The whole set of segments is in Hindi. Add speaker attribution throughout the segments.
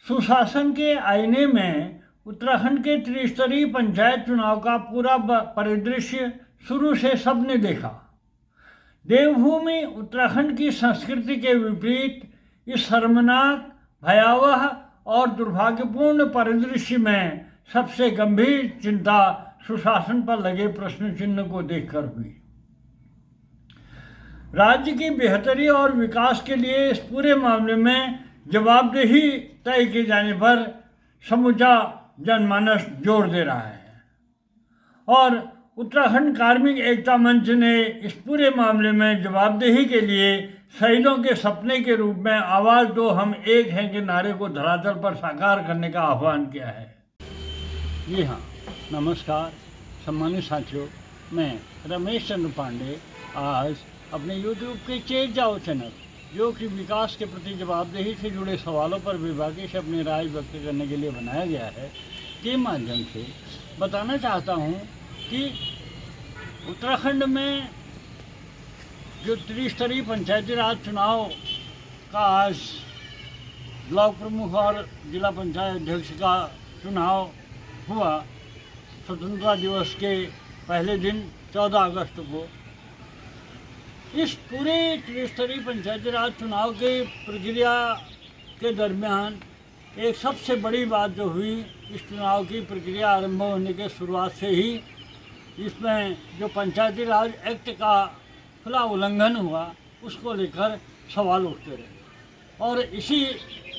Speaker 1: सुशासन के आईने में उत्तराखंड के त्रिस्तरीय पंचायत चुनाव का पूरा परिदृश्य शुरू से सबने देखा। देवभूमि उत्तराखंड की संस्कृति के विपरीत इस शर्मनाक, भयावह और दुर्भाग्यपूर्ण परिदृश्य में सबसे गंभीर चिंता सुशासन पर लगे प्रश्न चिन्ह को देखकर हुई। राज्य की बेहतरी और विकास के लिए इस पूरे मामले में जवाबदेही तय किए जाने पर समूचा जनमानस जोर दे रहा है और उत्तराखंड कार्मिक एकता मंच ने इस पूरे मामले में जवाबदेही के लिए शहीदों के सपने के रूप में आवाज़ दो हम एक हैं के नारे को धरातल पर साकार करने का आह्वान किया है। जी हाँ, नमस्कार सम्मानित साथियों, मैं रमेश चंद्र पांडे आज अपने YouTube के चेत जाओ चैनल, जो कि विकास के प्रति जवाबदेही से जुड़े सवालों पर विभागीय से अपनी राय व्यक्त करने के लिए बनाया गया है, के माध्यम से बताना चाहता हूँ कि उत्तराखंड में जो त्रिस्तरीय पंचायती राज चुनाव का आज ब्लॉक प्रमुख और जिला पंचायत अध्यक्ष का चुनाव हुआ, स्वतंत्रता दिवस के पहले दिन 14 अगस्त को, इस पूरे त्रिस्तरीय पंचायती राज चुनाव की प्रक्रिया के दरमियान एक सबसे बड़ी बात जो हुई, इस चुनाव की प्रक्रिया आरंभ होने के शुरुआत से ही इसमें जो पंचायती राज एक्ट का खुला उल्लंघन हुआ, उसको लेकर सवाल उठते रहे और इसी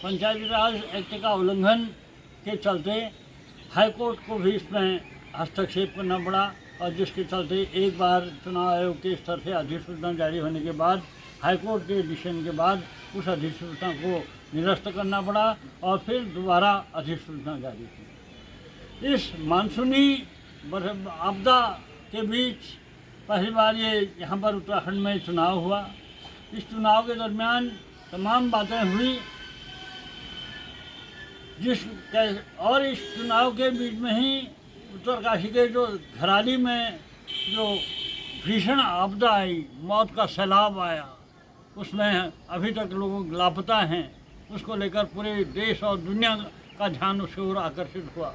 Speaker 1: पंचायती राज एक्ट का उल्लंघन के चलते हाईकोर्ट को भी इसमें हस्तक्षेप करना पड़ा और जिसके चलते एक बार चुनाव आयोग के स्तर से अधिसूचना जारी होने के बाद, हाईकोर्ट के डिसीजन के बाद उस अधिसूचना को निरस्त करना पड़ा और फिर दोबारा अधिसूचना जारी की। इस मानसूनी आपदा के बीच पहली बार ये यहाँ पर उत्तराखंड में चुनाव हुआ। इस चुनाव के दरमियान तमाम बातें हुई और इस चुनाव के बीच में ही उत्तरकाशी के जो घराली में जो भीषण आपदा आई, मौत का सैलाब आया, उसमें अभी तक लोग लापता हैं, उसको लेकर पूरे देश और दुनिया का ध्यान उसकी ओर आकर्षित हुआ।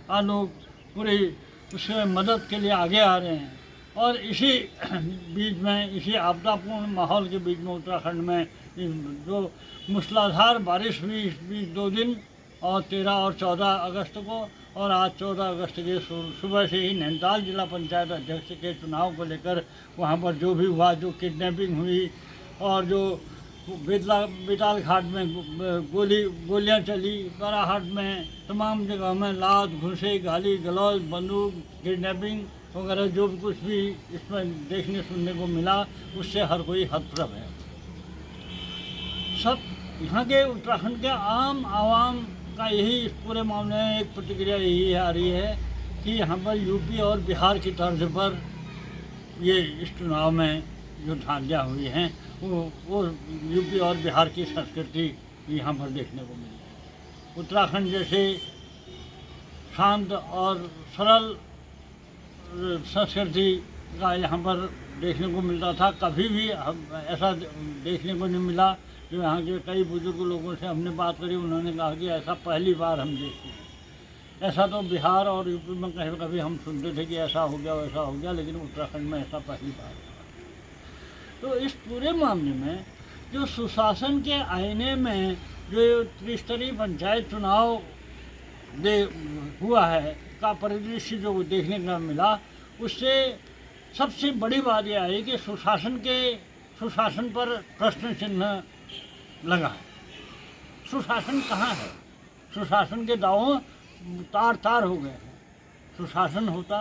Speaker 1: आज लोग पूरी उसमें मदद के लिए आगे आ रहे हैं और इसी बीच में, इसी आपदापूर्ण माहौल के बीच में उत्तराखंड में जो मूसलाधार बारिश हुई इस बीच 2 दिन और 13 और 14 अगस्त को, और आज 14 अगस्त के सुबह से ही नैनीताल जिला पंचायत अध्यक्ष के चुनाव को लेकर वहाँ पर जो भी हुआ, जो किडनैपिंग हुई और जो बेताल घाट में गोलियाँ चली, बाराहाट में तमाम जगह में लात, घुसे, गाली गलौज, बंदूक, किडनैपिंग वगैरह जो भी कुछ भी इसमें देखने सुनने को मिला, उससे हर कोई हतप्रभ है। सब यहाँ के उत्तराखंड के आम आवाम का यही इस पूरे मामले में एक प्रतिक्रिया यही आ रही है कि यहाँ पर यूपी और बिहार की तर्ज पर ये इस चुनाव में जो धांधलियाँ हुई हैं वो यूपी और बिहार की संस्कृति यहाँ पर देखने को मिली है। उत्तराखंड जैसे शांत और सरल संस्कृति का यहाँ पर देखने को मिलता था, कभी भी ऐसा देखने को नहीं मिला। जो यहाँ के कई बुजुर्ग लोगों से हमने बात करी, उन्होंने कहा कि ऐसा पहली बार हम देखते हैं। ऐसा तो बिहार और यूपी में कहीं कभी हम सुनते थे कि ऐसा हो गया वैसा हो गया, लेकिन उत्तराखंड में ऐसा पहली बार हुआ। तो इस पूरे मामले में जो सुशासन के आईने में जो त्रिस्तरीय पंचायत चुनाव हुआ है का परिदृश्य जो देखने का मिला, उससे सबसे बड़ी बात यह आई कि सुशासन पर प्रश्न चिन्ह लगा है। सुशासन कहाँ है? सुशासन के दावों तार तार हो गए हैं। सुशासन होता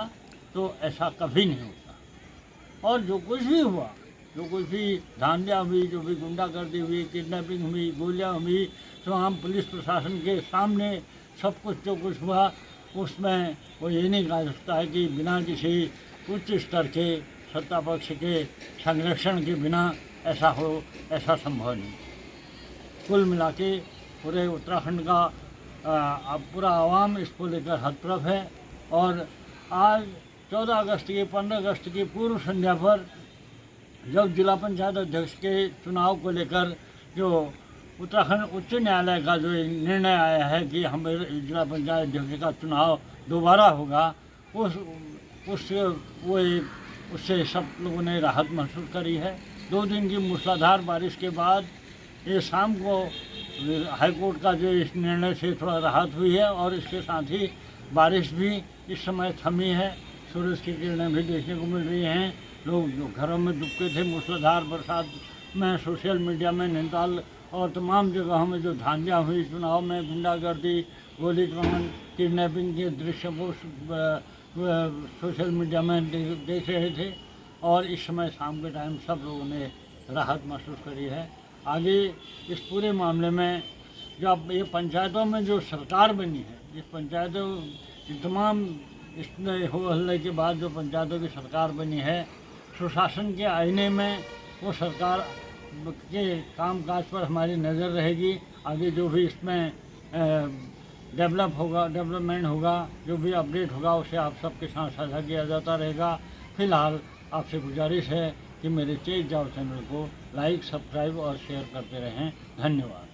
Speaker 1: तो ऐसा कभी नहीं होता। और जो कुछ भी हुआ, जो कुछ भी धांधलियाँ हुई, जो भी गुंडागर्दी हुई, किडनैपिंग हुई, गोलियाँ हुई, तो आम पुलिस प्रशासन के सामने सब कुछ जो कुछ हुआ, उसमें वो ये नहीं कहा सकता है कि बिना किसी उच्च स्तर के सत्ता पक्ष के संरक्षण के बिना ऐसा हो, ऐसा संभव नहीं। कुल मिला के पूरे उत्तराखंड का पूरा आवाम इसको लेकर हतप्रभ है और आज 14 अगस्त की 15 अगस्त की पूर्व संध्या पर जब जिला पंचायत अध्यक्ष के चुनाव को लेकर जो उत्तराखंड उच्च न्यायालय का जो निर्णय आया है कि हमारे जिला पंचायत अध्यक्ष का चुनाव दोबारा होगा, उससे सब लोगों ने राहत महसूस करी है। 2 दिन की मूसलाधार बारिश के बाद ये शाम को हाईकोर्ट का जो इस निर्णय से थोड़ा राहत हुई है और इसके साथ ही बारिश भी इस समय थमी है। सूरज की किरणें भी देखने को मिल रही हैं। लोग जो घरों में डूबते थे मूसलाधार बरसात में, सोशल मीडिया में नैनीताल और तमाम जगहों में जो धांधियाँ हुई चुनाव में, गुंडागर्दी, गोलीकांड, किडनैपिंग के दृश्य को सोशल मीडिया में देख रहे थे और इस समय शाम के टाइम सब लोगों ने राहत महसूस करी है। आगे इस पूरे मामले में जब ये पंचायतों में जो सरकार बनी है, इस पंचायतों तमाम इसमें हो हल्ले के बाद जो पंचायतों की सरकार बनी है, सुशासन के आईने में वो सरकार के कामकाज पर हमारी नज़र रहेगी। आगे जो भी इसमें डेवलपमेंट होगा, जो भी अपडेट होगा, उसे आप सबके साथ साझा किया जाता रहेगा। फिलहाल आपसे गुजारिश है कि मेरे तेज जाओ चैनल को लाइक, सब्सक्राइब और शेयर करते रहें। धन्यवाद।